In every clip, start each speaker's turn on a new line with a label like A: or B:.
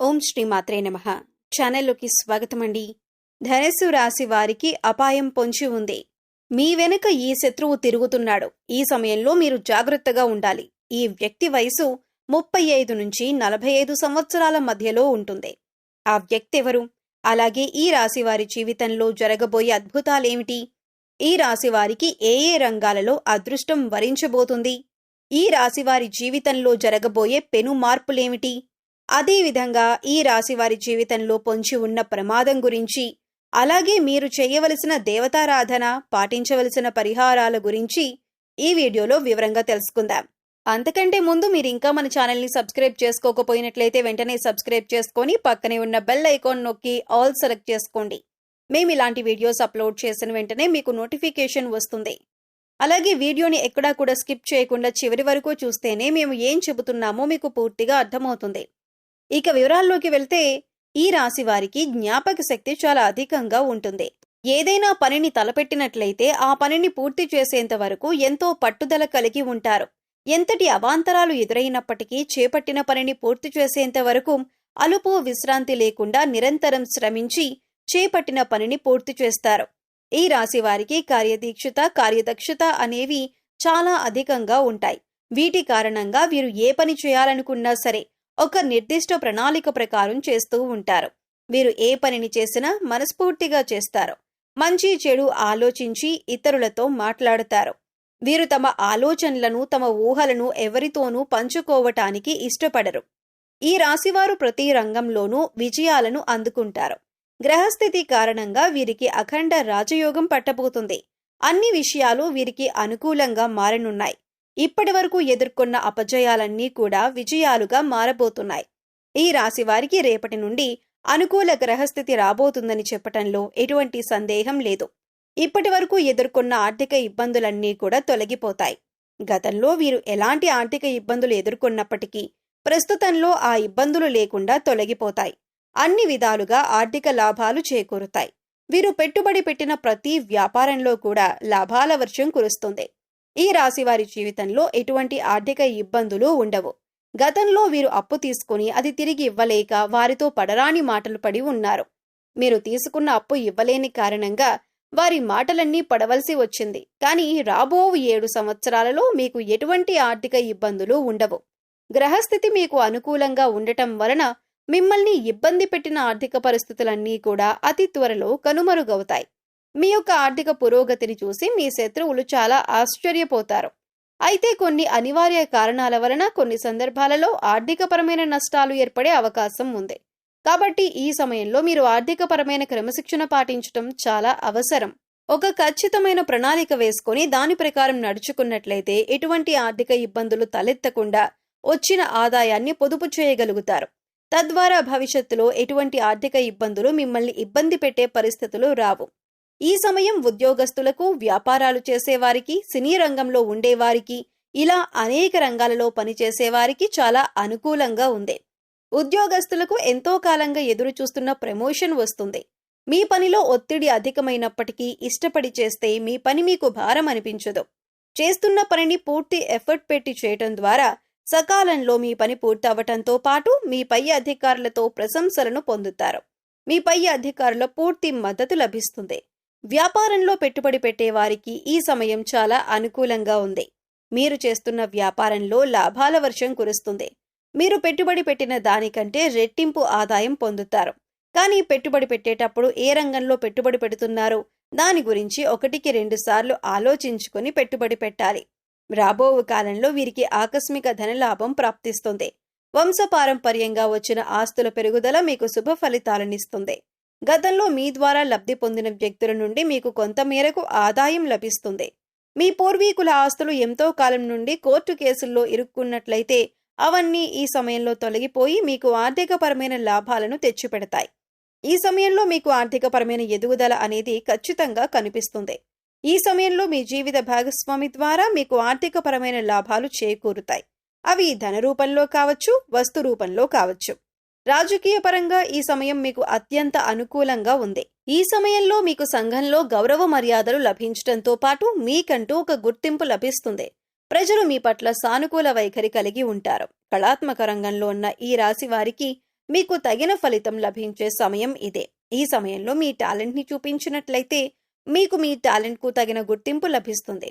A: ఓం శ్రీ మాత్రే నమః. ఛానల్లోకి స్వాగతమండి. ధనస్సు రాశి వారికి అపాయం పొంచి ఉంది. మీ వెనుక ఈ శత్రువు తిరుగుతున్నాడు. ఈ సమయంలో మీరు జాగ్రత్తగా ఉండాలి. ఈ వ్యక్తి వయసు 35 నుంచి 45 సంవత్సరాల మధ్యలో ఉంటుంది. ఆ వ్యక్తి ఎవరు? అలాగే ఈ రాశి వారి జీవితంలో జరగబోయే అద్భుతాలేమిటి? ఈ రాశి వారికి ఏ ఏ రంగాలలో అదృష్టం వరించబోతుంది? ఈ రాశి వారి జీవితంలో జరగబోయే పెను మార్పులేమిటి? అదేవిధంగా ఈ రాశివారి జీవితంలో పొంచి ఉన్న ప్రమాదం గురించి, అలాగే మీరు చేయవలసిన దేవతారాధన, పాటించవలసిన పరిహారాల గురించి ఈ వీడియోలో వివరంగా తెలుసుకుందాం. అంతకంటే ముందు మీరు ఇంకా మన ఛానల్ని సబ్స్క్రైబ్ చేసుకోకపోయినట్లయితే వెంటనే సబ్స్క్రైబ్ చేసుకొని పక్కనే ఉన్న బెల్ ఐకాన్ నొక్కి ఆల్ సెలెక్ట్ చేసుకోండి. మేము ఇలాంటి వీడియోస్ అప్లోడ్ చేసిన వెంటనే మీకు నోటిఫికేషన్ వస్తుంది. అలాగే వీడియోని ఎక్కడా కూడా స్కిప్ చేయకుండా చివరి వరకు చూస్తేనే మేము ఏం చెబుతున్నామో మీకు పూర్తిగా అర్థమవుతుంది. ఇక వివరాల్లోకి వెళ్తే ఈ రాశి వారికి జ్ఞాపక శక్తి చాలా అధికంగా ఉంటుంది. ఏదైనా పనిని తలపెట్టినట్లయితే ఆ పనిని పూర్తి చేసేంత వరకు ఎంతో పట్టుదల కలిగి ఉంటారు. ఎంతటి అవాంతరాలు ఎదురైనప్పటికీ చేపట్టిన పనిని పూర్తి చేసేంత వరకు అలుపు విశ్రాంతి లేకుండా నిరంతరం శ్రమించి చేపట్టిన పనిని పూర్తి చేస్తారు. ఈ రాశి వారికి కార్యదీక్షత, కార్యదక్షత అనేవి చాలా అధికంగా ఉంటాయి. వీటి కారణంగా వీరు ఏ పని చేయాలనుకున్నా సరే ఒక నిర్దిష్ట ప్రణాళిక ప్రకారం చేస్తూ ఉంటారు. వీరు ఏ పనిని చేసినా మనస్ఫూర్తిగా చేస్తారు. మంచి చెడు ఆలోచించి ఇతరులతో మాట్లాడతారు. వీరు తమ ఆలోచనలను, తమ ఊహలను ఎవరితోనూ పంచుకోవటానికి ఇష్టపడరు. ఈ రాశివారు ప్రతి రంగంలోనూ విజయాలను అందుకుంటారు. గ్రహస్థితి కారణంగా వీరికి అఖండ రాజయోగం పట్టబోతుంది. అన్ని విషయాలు వీరికి అనుకూలంగా మారనున్నాయి. ఇప్పటి వరకు ఎదుర్కొన్న అపజయాలన్నీ కూడా విజయాలుగా మారబోతున్నాయి. ఈ రాశి వారికి రేపటి నుండి అనుకూల గ్రహస్థితి రాబోతుందని చెప్పటంలో ఎటువంటి సందేహం లేదు. ఇప్పటి వరకు ఎదుర్కొన్న ఆర్థిక ఇబ్బందులన్నీ కూడా తొలగిపోతాయి. గతంలో వీరు ఎలాంటి ఆర్థిక ఇబ్బందులు ఎదుర్కొన్నప్పటికీ ప్రస్తుతంలో ఆ ఇబ్బందులు లేకుండా తొలగిపోతాయి. అన్ని విధాలుగా ఆర్థిక లాభాలు చేకూరుతాయి. వీరు పెట్టుబడి పెట్టిన ప్రతి వ్యాపారంలో కూడా లాభాల వర్షం కురుస్తుంది. ఈ రాశి వారి జీవితంలో ఎటువంటి ఆర్థిక ఇబ్బందులు ఉండవు. గతంలో వీరు అప్పు తీసుకుని అది తిరిగి ఇవ్వలేక వారితో పడరాని మాటలు పడి ఉన్నారు. మీరు తీసుకున్న అప్పు ఇవ్వలేని కారణంగా వారి మాటలన్నీ పడవలసి వచ్చింది. కానీ రాబో 7 సంవత్సరాలలో మీకు ఎటువంటి ఆర్థిక ఇబ్బందులు ఉండవు. గ్రహస్థితి మీకు అనుకూలంగా ఉండటం వలన మిమ్మల్ని ఇబ్బంది పెట్టిన ఆర్థిక పరిస్థితులన్నీ కూడా అతి త్వరలో కనుమరుగవుతాయి. మీ యొక్క ఆర్థిక పురోగతిని చూసి మీ శత్రువులు చాలా ఆశ్చర్యపోతారు. అయితే కొన్ని అనివార్య కారణాల వలన కొన్ని సందర్భాలలో ఆర్థికపరమైన నష్టాలు ఏర్పడే అవకాశం ఉంది. కాబట్టి ఈ సమయంలో మీరు ఆర్థికపరమైన క్రమశిక్షణ పాటించడం చాలా అవసరం. ఒక ఖచ్చితమైన ప్రణాళిక వేసుకొని దాని ప్రకారం నడుచుకున్నట్లయితే ఎటువంటి ఆర్థిక ఇబ్బందులు తలెత్తకుండా వచ్చిన ఆదాయాన్ని పొదుపు చేయగలుగుతారు. తద్వారా భవిష్యత్తులో ఎటువంటి ఆర్థిక ఇబ్బందులు మిమ్మల్ని ఇబ్బంది పెట్టే పరిస్థితులు రావు. ఈ సమయం ఉద్యోగస్తులకు, వ్యాపారాలు చేసేవారికి, సినీ రంగంలో ఉండేవారికి, ఇలా అనేక రంగాలలో పనిచేసేవారికి చాలా అనుకూలంగా ఉంది. ఉద్యోగస్తులకు ఎంతో కాలంగా ఎదురు చూస్తున్న ప్రమోషన్ వస్తుంది. మీ పనిలో ఒత్తిడి అధికమైనప్పటికీ ఇష్టపడి చేస్తే మీ పని మీకు భారం అనిపించదు. చేస్తున్న పనిని పూర్తి ఎఫర్ట్ పెట్టి చేయటం ద్వారా సకాలంలో మీ పని పూర్తి అవటంతో పాటు మీ పై అధికారులతో ప్రశంసలను పొందుతారు. మీ పై అధికారుల పూర్తి మద్దతు లభిస్తుంది. వ్యాపారంలో పెట్టుబడి పెట్టే వారికి ఈ సమయం చాలా అనుకూలంగా ఉంది. మీరు చేస్తున్న వ్యాపారంలో లాభాల వర్షం కురుస్తుంది. మీరు పెట్టుబడి పెట్టిన దానికంటే రెట్టింపు ఆదాయం పొందుతారు. కానీ పెట్టుబడి పెట్టేటప్పుడు ఏ రంగంలో పెట్టుబడి పెడుతున్నారో దాని గురించి 1-2 సార్లు ఆలోచించుకొని పెట్టుబడి పెట్టాలి. రాబో కాలంలో వీరికి ఆకస్మిక ధనలాభం ప్రాప్తిస్తుంది. వంశపారంపర్యంగా వచ్చిన ఆస్తుల పెరుగుదల మీకు శుభ ఫలితాలనిస్తుంది. గతంలో మీ ద్వారా లబ్ధి పొందిన వ్యక్తుల నుండి మీకు కొంత మేరకు ఆదాయం లభిస్తుంది. మీ పూర్వీకుల ఆస్తులు ఎంతో కాలం నుండి కోర్టు కేసుల్లో ఇరుక్కున్నట్లయితే అవన్నీ ఈ సమయంలో తొలగిపోయి మీకు ఆర్థికపరమైన లాభాలను తెచ్చిపెడతాయి. ఈ సమయంలో మీకు ఆర్థికపరమైన ఎదుగుదల అనేది ఖచ్చితంగా కనిపిస్తుంది. ఈ సమయంలో మీ జీవిత భాగస్వామి ద్వారా మీకు ఆర్థికపరమైన లాభాలు చేకూరుతాయి. అవి ధన రూపంలో కావచ్చు, వస్తు రూపంలో కావచ్చు. రాజకీయ పరంగా ఈ సమయం మీకు అత్యంత అనుకూలంగా ఉంది. ఈ సమయంలో మీకు సంఘంలో గౌరవ మర్యాదలు లభించడంతో పాటు మీకంటూ ఒక గుర్తింపు లభిస్తుంది. ప్రజలు మీ పట్ల సానుకూల వైఖరి కలిగి ఉంటారు. కళాత్మక రంగంలో ఉన్న ఈ రాశి వారికి మీకు తగిన ఫలితం లభించే సమయం ఇదే. ఈ సమయంలో మీ టాలెంట్ని చూపించినట్లయితే మీకు మీ టాలెంట్కు తగిన గుర్తింపు లభిస్తుంది.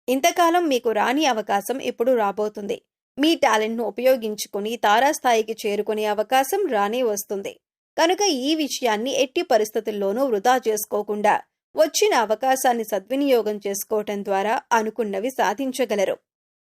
A: ఇంతకాలం మీకు రాని అవకాశం ఇప్పుడు రాబోతుంది. మీ టాలెంట్ను ఉపయోగించుకుని తారాస్థాయికి చేరుకునే అవకాశం రానే వస్తుంది. కనుక ఈ విషయాన్ని ఎట్టి పరిస్థితుల్లోనూ వృధా చేసుకోకుండా వచ్చిన అవకాశాన్ని సద్వినియోగం చేసుకోవటం ద్వారా అనుకున్నవి సాధించగలరు.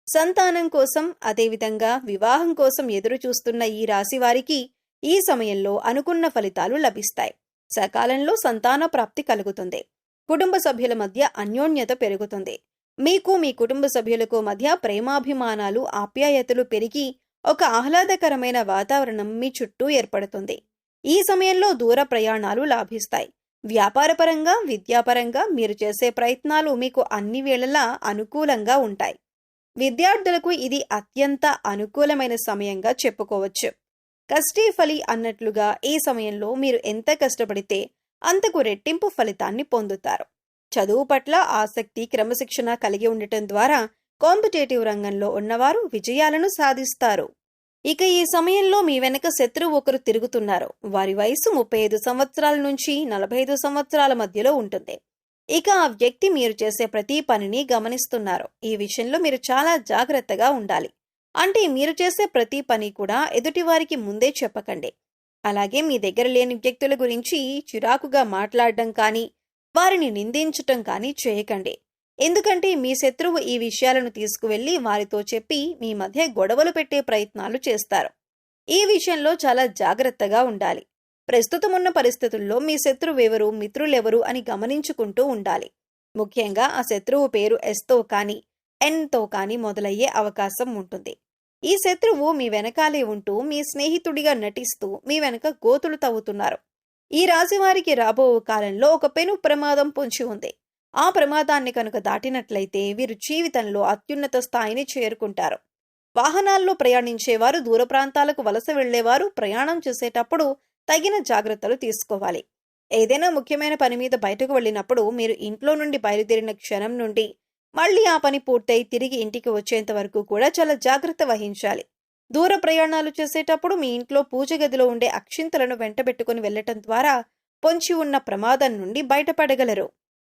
A: సంతానం కోసం, అదేవిధంగా వివాహం కోసం ఎదురు చూస్తున్న ఈ రాశి వారికి ఈ సమయంలో అనుకున్న ఫలితాలు లభిస్తాయి. సకాలంలో సంతాన ప్రాప్తి కలుగుతుంది. కుటుంబ సభ్యుల మధ్య అన్యోన్యత పెరుగుతుంది. మీకు మీ కుటుంబ సభ్యులకు మధ్య ప్రేమాభిమానాలు, ఆప్యాయతలు పెరిగి ఒక ఆహ్లాదకరమైన వాతావరణం మీ చుట్టూ ఏర్పడుతుంది. ఈ సమయంలో దూర ప్రయాణాలు లాభిస్తాయి. వ్యాపారపరంగా, విద్యాపరంగా మీరు చేసే ప్రయత్నాలు మీకు అన్ని వేళలా అనుకూలంగా ఉంటాయి. విద్యార్థులకు ఇది అత్యంత అనుకూలమైన సమయంగా చెప్పుకోవచ్చు. కష్టీ ఫలి అన్నట్లుగా ఈ సమయంలో మీరు ఎంత కష్టపడితే అంతకు రెట్టింపు ఫలితాన్ని పొందుతారు. చదువు పట్ల ఆసక్తి, క్రమశిక్షణ కలిగి ఉండటం ద్వారా కాంపిటేటివ్ రంగంలో ఉన్నవారు విజయాలను సాధిస్తారు. ఇక ఈ సమయంలో మీ వెనక శత్రువు ఒకరు తిరుగుతున్నారు. వారి వయసు 35 సంవత్సరాల నుంచి 45 సంవత్సరాల మధ్యలో ఉంటుంది. ఇక ఆ వ్యక్తి మీరు చేసే ప్రతి పనిని గమనిస్తున్నారు. ఈ విషయంలో మీరు చాలా జాగ్రత్తగా ఉండాలి. అంటే మీరు చేసే ప్రతి పని కూడా ఎదుటివారికి ముందే చెప్పకండి. అలాగే మీ దగ్గర లేని వ్యక్తుల గురించి చిరాకుగా మాట్లాడడం కానీ, వారిని నిందించటం కానీ చేయకండి. ఎందుకంటే మీ శత్రువు ఈ విషయాలను తీసుకువెళ్లి వారితో చెప్పి మీ మధ్య గొడవలు పెట్టే ప్రయత్నాలు చేస్తారు. ఈ విషయంలో చాలా జాగ్రత్తగా ఉండాలి. ప్రస్తుతం ఉన్న పరిస్థితుల్లో మీ శత్రువెవరు, మిత్రులెవరు అని గమనించుకుంటూ ఉండాలి. ముఖ్యంగా ఆ శత్రువు పేరు ఎస్తో కానీ, ఎన్తో కానీ మొదలయ్యే అవకాశం ఉంటుంది. ఈ శత్రువు మీ వెనకాలే ఉంటూ మీ స్నేహితుడిగా నటిస్తూ మీ వెనక గోతులు తవ్వుతున్నారు. ఈ రాశి వారికి రాబో కాలంలో ఒక పెను ప్రమాదం పొంచి ఉంది. ఆ ప్రమాదాన్ని కనుక దాటినట్లయితే వీరు జీవితంలో అత్యున్నత స్థాయిని చేరుకుంటారు. వాహనాల్లో ప్రయాణించేవారు, దూర ప్రాంతాలకు వలస వెళ్లేవారు ప్రయాణం చేసేటప్పుడు తగిన జాగ్రత్తలు తీసుకోవాలి. ఏదైనా ముఖ్యమైన పని మీద బయటకు వెళ్ళినప్పుడు మీరు ఇంట్లో నుండి బయలుదేరిన క్షణం నుండి మళ్ళీ ఆ పని పూర్తయి తిరిగి ఇంటికి వచ్చేంత వరకు కూడా చాలా జాగ్రత్త వహించాలి. దూర ప్రయాణాలు చేసేటప్పుడు మీ ఇంట్లో పూజ గదిలో ఉండే అక్షింతలను వెంటబెట్టుకుని వెళ్లటం ద్వారా పొంచి ఉన్న ప్రమాదం నుండి బయటపడగలరు.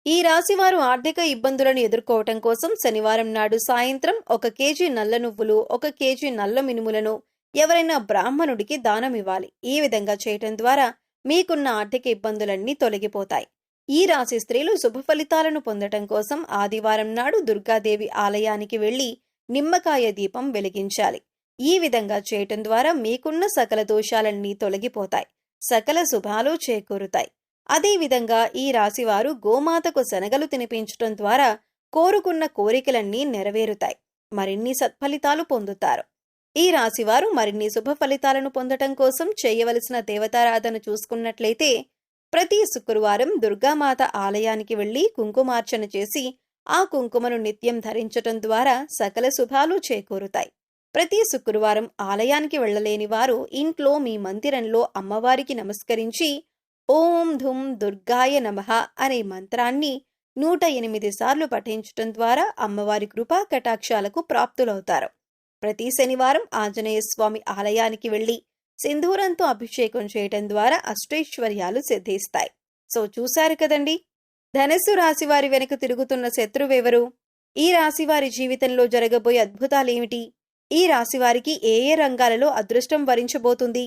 A: ఈ రాశివారు ఆర్థిక ఇబ్బందులను ఎదుర్కోవటం కోసం శనివారం నాడు సాయంత్రం 1 కేజీ నల్ల నువ్వులు, 1 కేజీ నల్ల మినుములను ఎవరైనా బ్రాహ్మణుడికి దానం ఇవ్వాలి. ఈ విధంగా చేయటం ద్వారా మీకున్న ఆర్థిక ఇబ్బందులన్నీ తొలగిపోతాయి. ఈ రాశి స్త్రీలు శుభ ఫలితాలను పొందటం కోసం ఆదివారం నాడు దుర్గాదేవి ఆలయానికి వెళ్లి నిమ్మకాయ దీపం వెలిగించాలి. ఈ విధంగా చేయటం ద్వారా మీకున్న సకల దోషాలన్నీ తొలగిపోతాయి. సకల శుభాలు చేకూరుతాయి. అదేవిధంగా ఈ రాశివారు గోమాతకు శనగలు తినిపించటం ద్వారా కోరుకున్న కోరికలన్నీ నెరవేరుతాయి. మరిన్ని సత్ఫలితాలు పొందుతారు. ఈ రాశివారు మరిన్ని శుభ ఫలితాలను పొందటం కోసం చేయవలసిన దేవతారాధన చూసుకున్నట్లయితే ప్రతి శుక్రవారం దుర్గామాత ఆలయానికి వెళ్లి కుంకుమార్చన చేసి ఆ కుంకుమను నిత్యం ధరించటం ద్వారా సకల శుభాలు చేకూరుతాయి. ప్రతి శుక్రవారం ఆలయానికి వెళ్లలేని వారు ఇంట్లో మీ మందిరంలో అమ్మవారికి నమస్కరించి ఓం ధుం దుర్గాయ నమః అనే మంత్రాన్ని 108 సార్లు పఠించటం ద్వారా అమ్మవారి కృపా కటాక్షాలకు ప్రాప్తులవుతారు. ప్రతి శనివారం ఆంజనేయ స్వామి ఆలయానికి వెళ్లి సింధూరంతో అభిషేకం చేయటం ద్వారా అష్టైశ్వర్యాలు సిద్ధిస్తాయి. సో చూశారు కదండి, ధనస్సు రాశివారి వెనుక తిరుగుతున్న శత్రువెవరు? ఈ రాశివారి జీవితంలో జరగబోయే అద్భుతాలేమిటి? ఈ రాశివారికి ఏ ఏ రంగాలలో అదృష్టం వరించబోతుంది?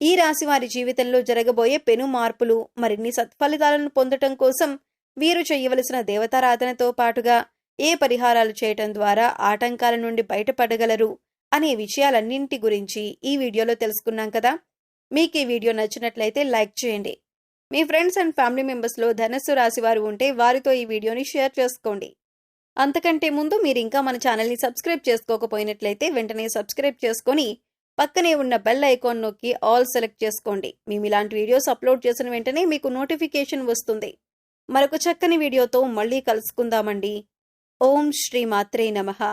A: ఈ రాశివారి జీవితంలో జరగబోయే పెను మార్పులు, మరిన్ని సత్ఫలితాలను పొందటం కోసం వీరు చేయవలసిన దేవతారాధనతో పాటుగా ఏ పరిహారాలు చేయటం ద్వారా ఆటంకాల నుండి బయటపడగలరు అనే విషయాలన్నింటి గురించి ఈ వీడియోలో తెలుసుకున్నాం కదా. మీకు ఈ వీడియో నచ్చినట్లయితే లైక్ చేయండి. మీ ఫ్రెండ్స్ అండ్ ఫ్యామిలీ మెంబర్స్లో ధనస్సు రాశి వారు ఉంటే వారితో ఈ వీడియోని షేర్ చేసుకోండి. అంతకంటే ముందు మీరు ఇంకా మన ఛానల్ని సబ్స్క్రైబ్ చేసుకోకపోయినట్లయితే వెంటనే సబ్స్క్రైబ్ చేసుకొని పక్కనే ఉన్న బెల్ ఐకాన్ నొక్కి ఆల్ సెలెక్ట్ చేసుకోండి. మేము ఇలాంటి వీడియోస్ అప్లోడ్ చేసిన వెంటనే మీకు నోటిఫికేషన్ వస్తుంది. మరొక చక్కని వీడియోతో మళ్ళీ కలుసుకుందామండి. ఓం శ్రీ మాత్రే నమః.